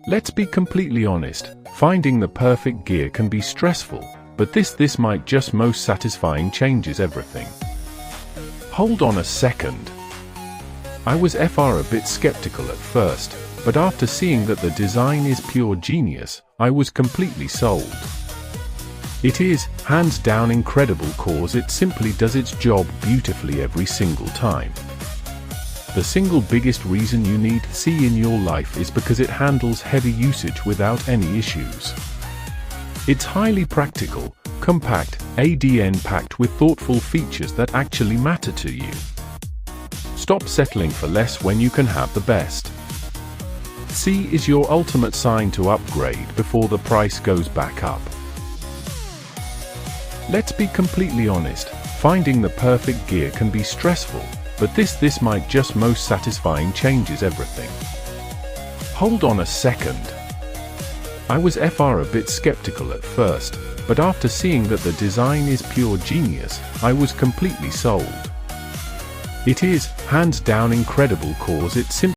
Let's be completely honest, finding the perfect gear can be stressful, but this might just most satisfying changes everything. Hold on a second. I was a bit skeptical at first, but after seeing that the design is pure genius, I was completely sold. It is, hands down, incredible cause it simply does its job beautifully every single time. The single biggest reason you need C in your life is because it handles heavy usage without any issues. It's highly practical, compact, ADN packed with thoughtful features that actually matter to you. Stop settling for less when you can have the best. C is your ultimate sign to upgrade before the price goes back up. Let's be completely honest, finding the perfect gear can be stressful, but this might just most satisfying changes everything. Hold on a second. I was a bit skeptical at first, but after seeing that the design is pure genius, I was completely sold. It is, hands down, incredible cause it simply